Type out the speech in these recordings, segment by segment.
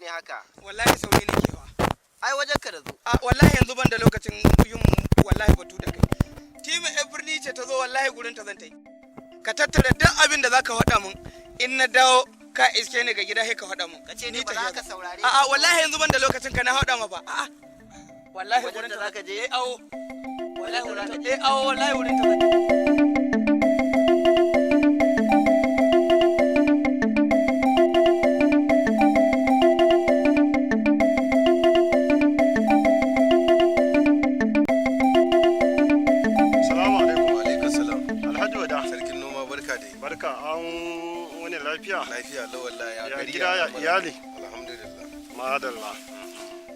ne haka? Wallahi sauri nake wa. Ai wajen ka da zo. Wallahi yanzu ban da lokacin yin wallahi batu da kai. Tima Ebirni ce ta zo wallahi gurin ta zan ta yi. Ka tattara duk abin da zaka faɗa mun in na dawo ka iske ni ga gida sai ka faɗa mun. Kace ni ba za ka saurare. Wallahi yanzu ban da lokacin ka na faɗa ma ba. Wallahi wajen da zaka je. Wallahi wurin ta. Wallahi wurin ta zan ta yi. Barka an wani lafiya? Lafiya la wallahi ya gari gida ya iyali. Alhamdulillah. Madalla.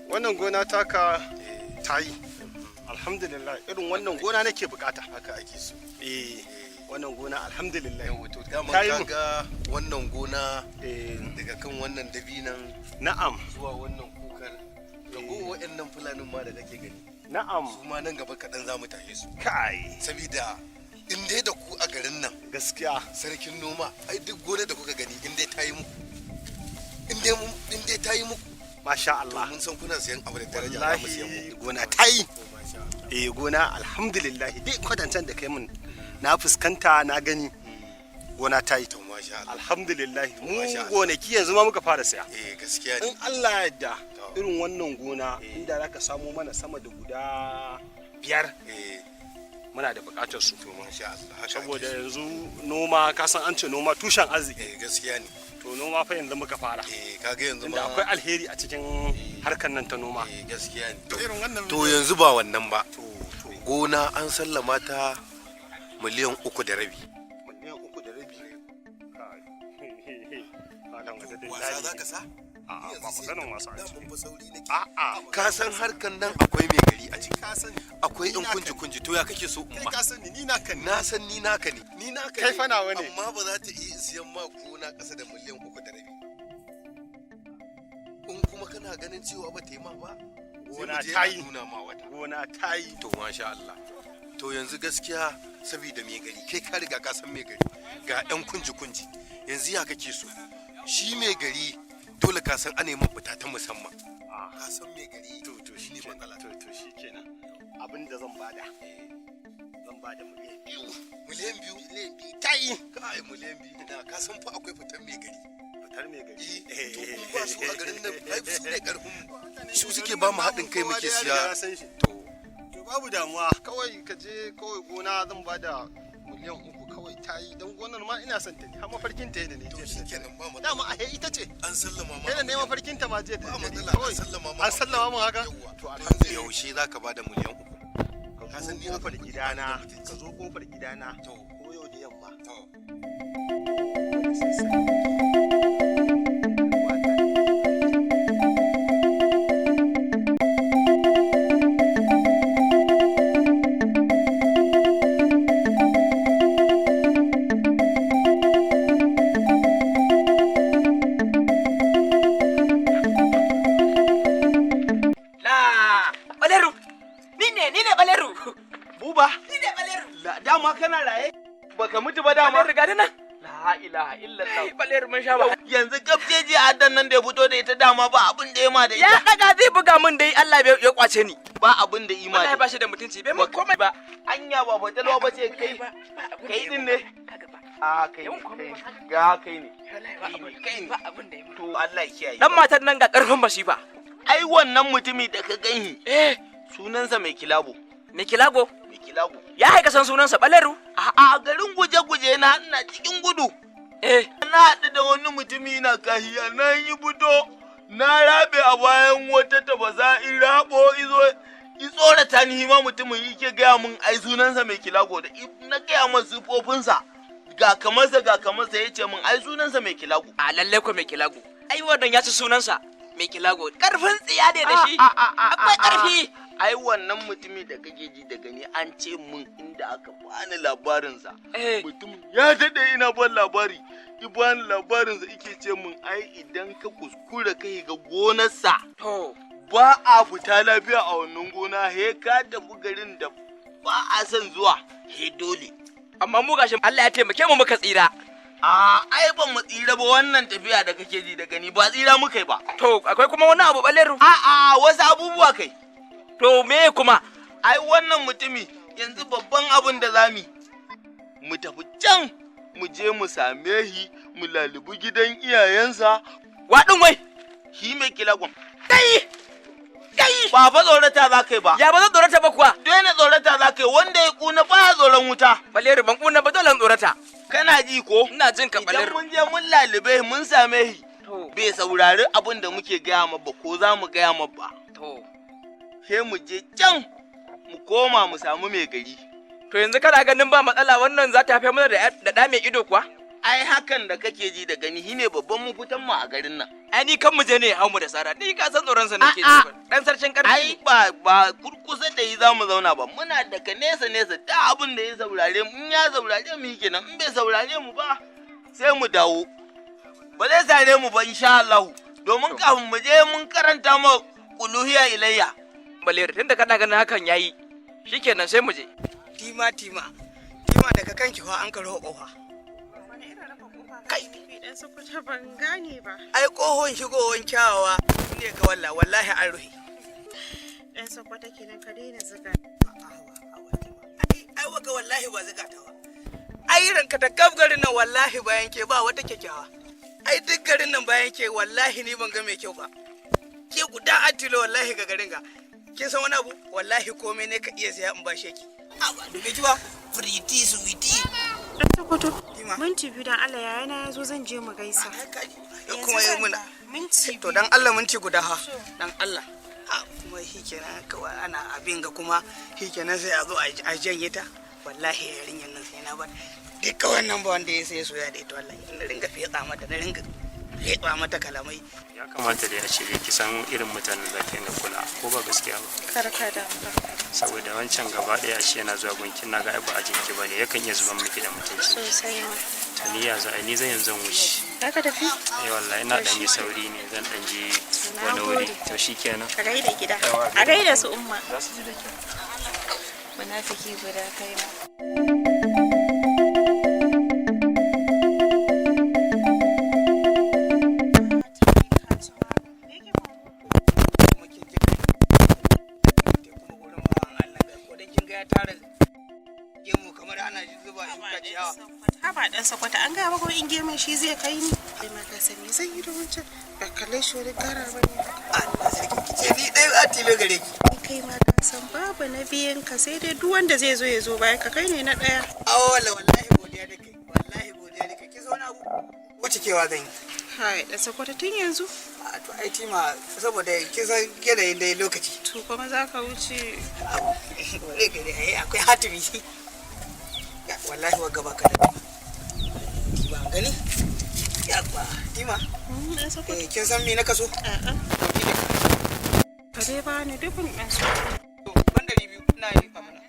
Wannan gona taka tayi. Alhamdulillah irin wannan gona nake bukata. Haka ake so. Wannan gona alhamdulillah. Wato dama kaga wannan gona daga kan wannan dabinan na'am zuwa wannan kukar rago waɗannan fulanin ma da kake gani. Na'am. Su ma nan gaba kaɗan za mu tahe su. Kai. Sabida in dai da ku a garin nan gaskiya sarkin noma ai duk gona da kuka gani in dai ta yi muku in dai ta yi muku masha Allah mun san kuna siyan abu da daraja za mu siyan muku gona ta yi gona alhamdulillah dai kwadancan da kai mun na fuskanta na gani gona ta yi to masha Allah alhamdulillah mu gonaki yanzu ma muka fara saya gaskiya ne in Allah ya yarda irin wannan gona inda zaka samu mana sama da guda 5 muna da bukatar su saboda yanzu noma ka san an ce noma tushen arziki gaskiya ne to noma fa yanzu muka fara kaga yanzu ma akwai alheri a cikin harkar nan ta noma gaskiya ne to yanzu ba wannan ba gona an sallama ta miliyan 3.5 miliyan 3.5 wasa za ka sa ba maganin wasa ka san harkan nan akwai mai gari a ciki akwai in kunji to ya kake so in ba ka san ni naka ne na san ni naka ne kai fa nawa ne amma ba za ta iya siyan ma gona kasa da miliyan 3.5 in kuma kana ganin cewa ba ta yi ma ba gona ta yi gona ta yi to masha Allah to yanzu gaskiya saboda mai gari kai ka riga ka san mai gari ga ɗan kunji yanzu ya kake so shi mai gari dole ka san ana yin fita ta musamman ka san mai gari to shi ne matsala to shi kenan abin da zan bada miliyan biyu ta yi kai miliyan biyu na ka san fa akwai fitar mai gari to ba su a garin nan ai su ne karfin su suke ba mu haɗin kai muke siya to babu damuwa kawai ka je kawai gona zan bada miliyan 3 kawai ta yi don gonar ma ina son ta ne har mafarkin ta yadda ne to shikenan ba matsala dama a ita ce an sallama ma yana ne mafarkin ta ma je ba matsala an sallama mu haka to alhamdulillah yaushe zaka bada miliyan 3 ka san ni kofar gidana ka zo kofar gidana to ko yau da yamma to dama kana raye baka mutu ba dama riga da nan la ilaha illallah baler mun sha ba yanzu gabjeji a dan nan da ya fito da ita dama ba abin da ya ma da ita ya daga zai buga min dai Allah ya kwace ni ba abin da ima wallahi ba shi da mutunci bai mun komai ba anya ba fatalwa ba ce kai din ne kai ne ba abin da ya to Allah ya kiyaye dan matar nan ga karfin masifa ai wannan mutumi da ka gani sunansa mai kilabo mai kilago ya haika san sunansa Baleru a garin guje-guje na ina cikin gudu na haɗu da wani mutumi na kahiya na yi fito na rabe a bayan wata tabaza in rabo tsorata ni ma mutumin yake gaya min ai sunansa mai kilago da na gaya masa sufofinsa ga kamarsa ya ce min ai sunansa mai kilago a lalle ko mai kilago ai wannan ya ci sunansa mai kilago karfin tsiya ne da shi akwai karfi ai wannan mutumi da kake ji da gani an ce min inda aka bani labarinsa mutum ya dade ina ban labari bani labarinsa ike ce min ai idan ka kuskura kai ga gonarsa ba a fita lafiya a wannan gona he ka tafi garin da ba a son zuwa he dole amma mu gashi Allah ya taimake mu muka tsira Ai ban mu tsira ba wannan tafiya da kake ji da gani ba tsira muka yi ba. To akwai kuma wani abu Baleru? Wasu abubuwa kai. To me kuma? Ai wannan mutumi yanzu babban abin da zamu mu tafi can mu je mu same shi mu lalubi gidan iyayensa. Waɗin wai shi mai kilagon. Kai ba fa tsorata za ka yi ba. Ya ba zan tsorata ba kuwa. Daina tsorata za ka yi wanda ya kuna ba tsoron wuta. Baleru ban kuna ba dole tsorata. Kana ji ko? Ina jin ka Baleru. Idan mun je mun lalube mun same shi. Bai saurari abin da muke gaya ma ba ko za mu gaya ma ba. Sai mu je can mu koma mu samu mai gari. To yanzu kana ganin ba matsala wannan za ta haifar mana da ɗa mai ido kuwa? Ai hakan da kake ji da gani shine babban mafitan mu a garin nan. Ai ni kan mu je ne hau mu da sara. Ni ka san tsoron sa nake ji. Dan sarkin karfi. Ai ba kurkusa da yi zamu zauna ba. Muna daga nesa da abin da ya saurare mu in ya saurare mu kenan in bai saurare mu ba sai mu dawo. Ba zai sare mu ba insha Allah. Domin kafin mu je mun karanta ma uluhiyya ilayya. Baleru tunda kana ganin hakan yayi. Shikenan sai mu je. Tima daga kanki fa an karo kofa. Kai dan sakwata ban gane ba. Ai kohon shigowar kyawawa ne ka wallahi an ruhi. Dan sakwata kenan ka daina zuga. Ai waka wallahi ba zuga ta ba. Ai ranka ta kaf garin nan wallahi bayan ke ba wata kyakkyawa. Ai duk garin nan bayan ke wallahi ni ban ga mai kyau ba. Ke guda atilo wallahi ga garin ga. Kin san wani abu wallahi komai ne ka iya saya in ba sheki. Aba dube ki ba friti suwiti. Dan sakwato minti biyu dan Allah yayana yazo zan je mu gaisa. Kuma yi muna minti to dan Allah minti guda ha dan Allah. Kuma shikenan kawai ana abin ga kuma shikenan sai a zo a janye ta. Wallahi yarinyan nan sai na ba duka wannan ba wanda ya sai soya da ita wallahi na ringa fetsa mata na ringa fetsa mata kalamai. Ya kamata da ya ce ki san irin mutanen da ke ga kula ko ba gaskiya ba. Karka da saboda wancan gaba daya shi yana zuwa gunkin naga ai ba a jinki bane yakan iya zuban miki da mutunci sosai ma. Taniya za ni zan yanzu wuce. Zaka tafi? Wallahi ina dan yi sauri ne zan dan je wani wuri to shikenan. A gaida gida. A gaida su umma. Za su ji da kyau. Munafiki guda kai ma. Haba dan sakwata an gaya maka in gemun shi zai kai ni. Kai ma ka san me zan yi da wancan ba kalle shi wani gara ba ne. Allah sarki kice ni dai a tilo gare ki. Kai ma ka san babu na biyan ka sai dai duk wanda zai zo ya zo bayan ka kai ne na daya. Wallahi godiya da kai ki zo na abu wace kewa zan yi. Hai dan sakwata tun yanzu. To ai tima saboda kin san yanayin dai lokaci. To kuma za ka wuce. Wale gari akwai hatimi. Wallahi wa gaba ka da Tima gani? Yabba Tima. Kin san me na kaso? A'a. Ka dai ba ni dubun ɗan so. To ban 200 ina yi fa mana.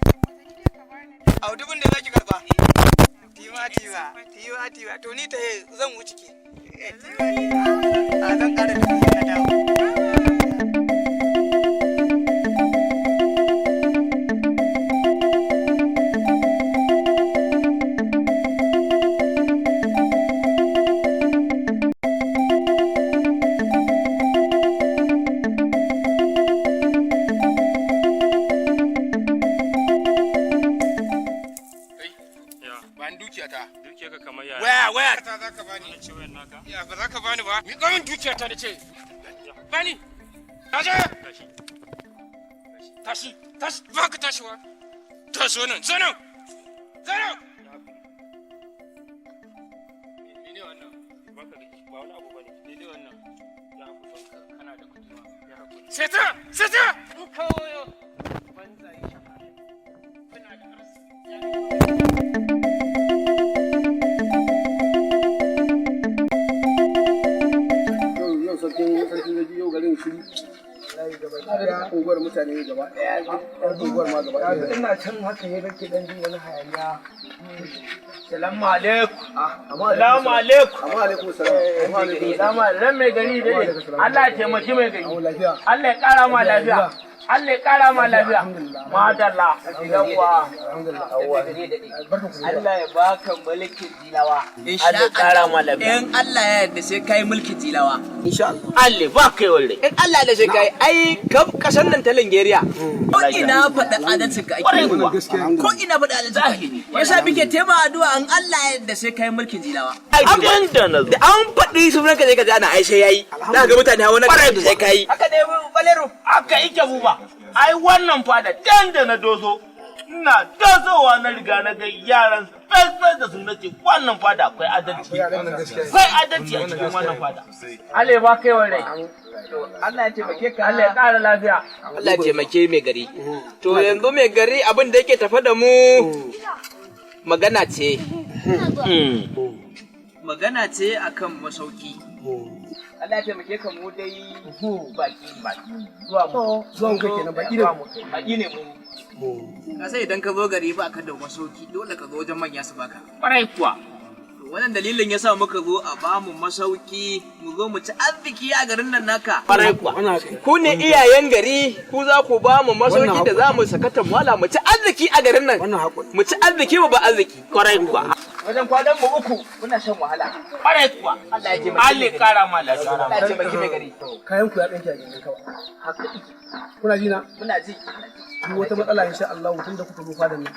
A dubun da zaki karba. Tima to ni ta zan wuce ke. A zan ƙara da na dawo. Waya ta za ka bani. Ya ba za ka bani ba. Mi kamin dukiya ta da ce. Bani. Tashi. Ba ka tashi wa. Ta zo nan. Mene wannan? Ba ka ba wani abu bane. Mene wannan? Ya hakuri kana da kudi ma. Ya hakuri. Seta. In kawo yo. Banza yi shaka. Kuna da arziki. sarkin gaji yau garin shi unguwar mutane gaba ɗaya unguwar ma gaba ɗaya ina can haka ne nake dan jin wani hayaniya. Salamu alaikum. Salamu alaikum. Salamu alaikum. Ran mai gari dai. Allah ya taimaki mai gari. Allah ya kara ma lafiya. Allah ya kara ma lafiya. Madalla. Yawwa. Allah ya baka mulkin jilawa. Allah ya kara ma lafiya. In Allah ya yarda sai kai mulkin jilawa. insha Allah Allah ba kai walle. In Allah ya yarda sai kai ai kasan nan ta Nigeria. Ko ina faɗa adalcin ka ake. Ko ina faɗa adalcin ka. Yasa bike tema addu'a in Allah ya yarda sai kai mulkin jilawa. Abin da na zo. Da an faɗi sunan ka sai ka ji ana ai sai yayi. Za ga mutane hawa na sai kai. Haka ne Balero. Aka ike buba. Ai wannan fada dan da na dozo. Ina dozowa na riga na ga yaran fesfes da sun nace wannan fada akwai adalci. Akwai adalci a cikin wannan fada. Allah ba kai wa rai. Allah ya taimake ka. Allah ya ƙara lafiya. Allah ya taimake mai gari. To yanzu mai gari abin da yake tafa da mu magana ce. Magana ce akan masauki. Allah ya taimake ka mu dai baki zuwa mu. zuwan kai kenan baki ne Baki ne mu. Ka sai idan ka zo gari ba ka da masauki dole ka zo wajen manya su baka. Ƙwarai kuwa. Wannan dalilin yasa muka zo a bamu masauki mu zo mu ci arziki a garin nan naka. Ƙwarai kuwa. Ku ne iyayen gari ku za ku ba mu masauki da za mu sakata wala mu ci arziki a garin nan. wannan hakuri Mu ci arziki mu ba arziki. Ƙwarai kuwa. Wajen kwanan mu uku muna shan wahala. Ƙwarai kuwa. Allah ya taimake. Allah ya ƙara ma lafiya. Allah ya taimake mai gari. kayan ku ya danke a gidan kawai Haka kuna ji na muna ji. duk wata matsala insha Allah tun da kuka zo fadan nan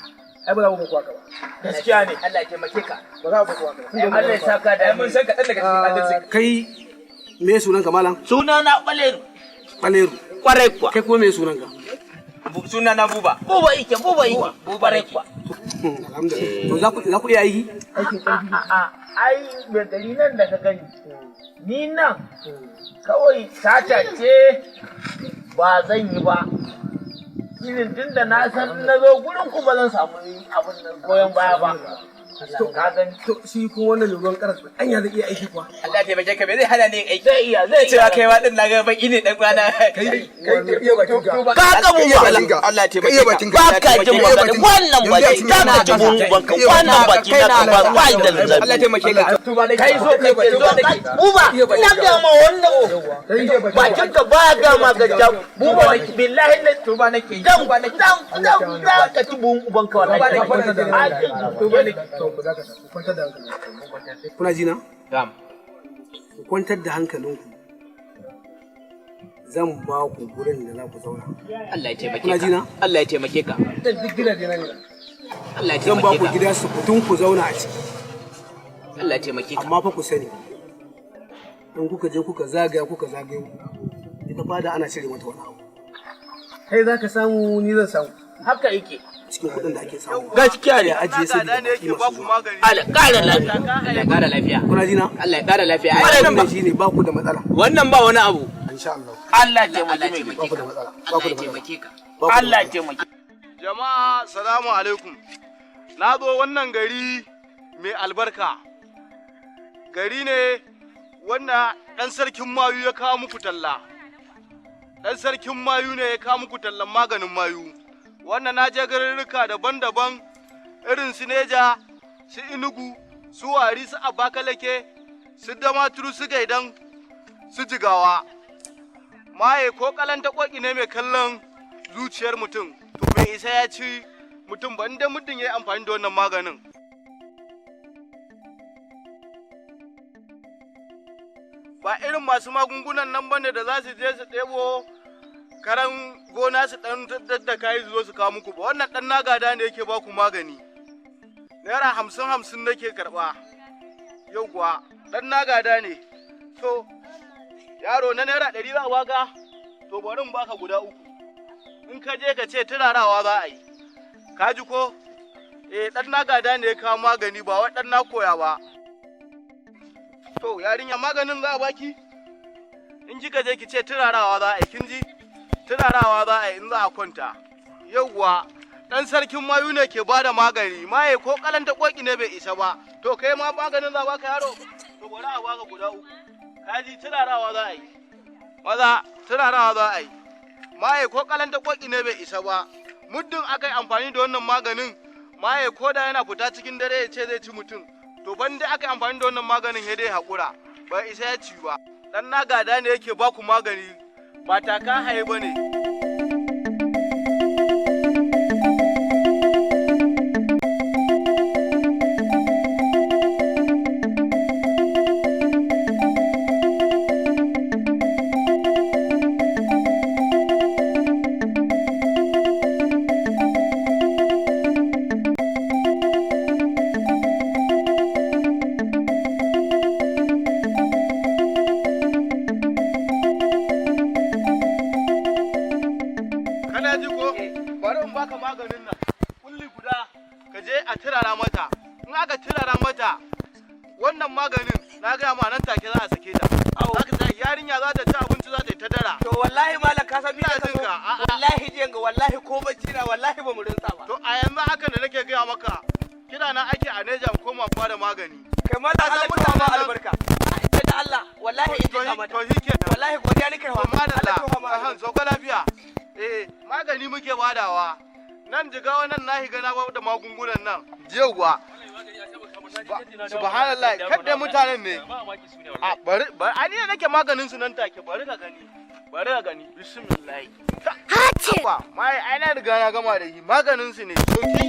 ai ba za mu ku haka ba Gaskiya ne. Allah ya taimake ka. ba za mu ku haka ba Allah ya saka da Mun san kaɗan daga cikin adalci. kai me sunan ka malam Suna na Baleru. Baleru Ƙwarai kuwa. kai kuma me sunan ka Suna na Buba. Buba ike. Buba kuwa. alhamdulillah to za ku iya yi aikin karfi Ai mai gari nan da ka gani. Ni nan kawai sata ce ba zan yi ba. Irin tun da na san na zo gurin ku ba zan samu abin nan goyon baya ba. to Ka gani. to shi ko wannan ruwan karas anya zai iya aiki kuwa Allah ya taimake ka me zai hana ni yin aiki. Zai iya. Cewa kai ma din na ga baki ne dan kwana. kai iya bakin ka Ka ga mun ba. Allah ya taimake ka. Ba ka jin magana wannan baki ta ka ji mun banka wannan baki ta ka ba ba da zabi. Allah ya taimake ka. Kai so kai zo kai. Buba ina ga ma wannan bakin ka ba ga ma ga buba billahi na Tuba nake. dan ka ci bun uban ka wallahi. Tuba nake. to ku zaka ku kwantar da hankalinku kuna ji na Ram. ku kwantar da hankalinku zan ba ku gurin da za ku zauna Allah ya taimake kuna ji na ka. Allah ya taimake ka. duk gidaje na ne Allah ya zan ba ku taimake ka. gida su kutun ku zauna a ciki Allah ya taimake ka. amma fa ku sani in kuka je kuka zagaya ita fada ana cire mata wani abu kai za ka samu ni zan samu Haka yake. cikin kuɗin da ake samu Gaskiya ne. ya ajiye su da baki masu zuwa. Allah ƙara lafiya. Allah ya ƙara lafiya. kuna ji na Allah ya ƙara lafiya. Ai wannan wannan ba shi ne ba ku da matsala wannan ba wani abu. insha Allah Allah ya Allah ya taimake mai. taimake ka. matsala Allah ya taimake ka. Allah ya taimake. Jama'a salamu alaikum. Na zo wannan gari mai albarka. Gari ne wanda ɗan sarkin mayu ya kawo muku talla. Ɗan sarkin mayu ne ya kawo muku tallan maganin mayu. Wannan na je garurruka daban-daban irin su Neja, su Inugu, su Wari, su Abakalake, su Damaturu, su Gaidan, su Jigawa. Maye ko kalanta koki ne mai kallon zuciyar mutum. To bai isa ya ci mutum ba inda mutum ya yi amfani da wannan maganin. Ba irin masu magungunan nan bane da za su je su ɗebo karan gona su ɗan daddaka yi zo su kawo muku ba. Wannan ɗan nagada ne yake ba ku magani. Naira 50-50 nake karɓa. Yau kuwa ɗan nagada ne. To, yaro na naira 100 za a baka? To bari in baka guda 3. In ka je ka ce turarawa za a yi. Ka ji ko? Ɗan na gada ne ya kawo magani ba wai ɗan na koya ba. To, yarinya maganin za a baki? In kika je ki ce turarawa za a yi, kin ji? Turarawa za a yi in za a kwanta. Yauwa, ɗan sarkin mayu ne ke bada magani, maye ko kalanta koki ne bai isa ba. To, kai ma maganin za a baka yaro? To, bari a baka guda 3. Ka ji turarawa za a yi. Maza, turarawa za a yi. Maye ko kalanta koki ne bai isa ba. Muddin aka yi amfani da wannan maganin, maye ko da yana fita cikin dare ya ce zai ci mutum. To ban da aka yi amfani da wannan maganin ya dai haƙura, ba isa ya ci ba. Dan na gada ne yake baku magani, ba taka haye ba ne. baka maganin nan kulli guda ka je a turara mata in aka turara mata wannan maganin na gaya ma nan take za a sake ta yarinya za ta ci abinci za ta yi ta dara to wallahi malam ka san ina jin ka wallahi jiyan ga wallahi ko bacci na wallahi ba mu rinsa ba to a yanzu haka da nake gaya maka kina na ake a neja koma ba da magani kai ma da Allah ta ma albarka ita da Allah wallahi ita ka mata to shikenan wallahi godiya nake wa madalla so ka lafiya magani muke badawa nan jigawa nan na higa na da magungunan nan jewa subhanallah kadda mutanen ne a bari ani ne nake maganin su nan take bari ka gani bismillah hace ba mai ai na riga na gama da shi maganin su ne soki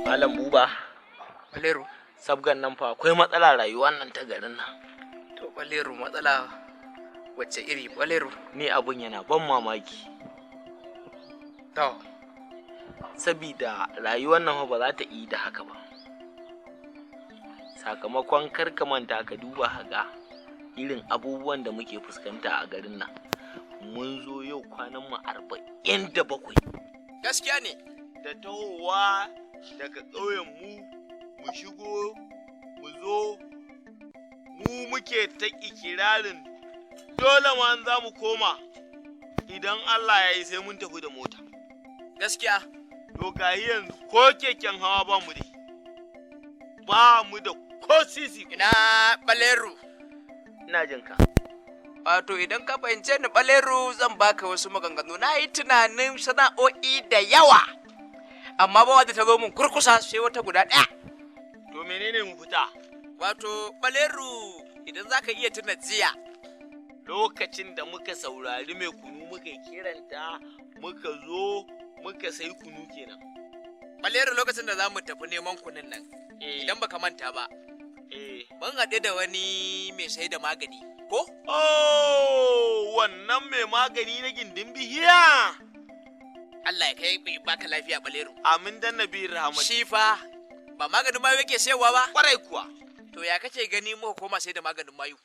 Malam Buba Balero sabgan nan fa akwai matsala rayuwar nan ta garin nan To Balero matsala wacce iri Balero? ni abun yana ban mamaki To sabida rayuwar nan ba za ta yi da haka ba sakamakon karka manta ka duba haga irin abubuwan da muke fuskanta a garin nan mun zo yau kwanan mu 47 gaskiya ne da tahowa daga ƙauyen mu shigo mu zo mu muke ta ikirarin dole ma za mu koma idan Allah ya yi sai mun tafi da mota gaskiya to gayi yanzu ko keken hawa ba mu da ko sisi ina Balero ina jin ka wato idan ka fahimce ni Balero zan baka wasu maganganu na yi tunanin sana'o'i da yawa amma ba wadda ta zo mun kurkusa sai wata guda ɗaya to menene mu fita wato Balero idan zaka iya tuna jiya lokacin da muka saurari mai kunu muka kiranta muka zo muka sai kunu kenan Balero lokacin da za mu tafi neman kunun nan idan baka manta ba mun haɗe da wani mai sai da magani ko? Oh wannan mai magani na gindin bihiya Allah ya kai baka lafiya Balero amin dan nabi rahmat shi fa ba maganin mayu yake sayarwa ba kwarai kuwa to ya kace gani muka koma sai da maganin mayu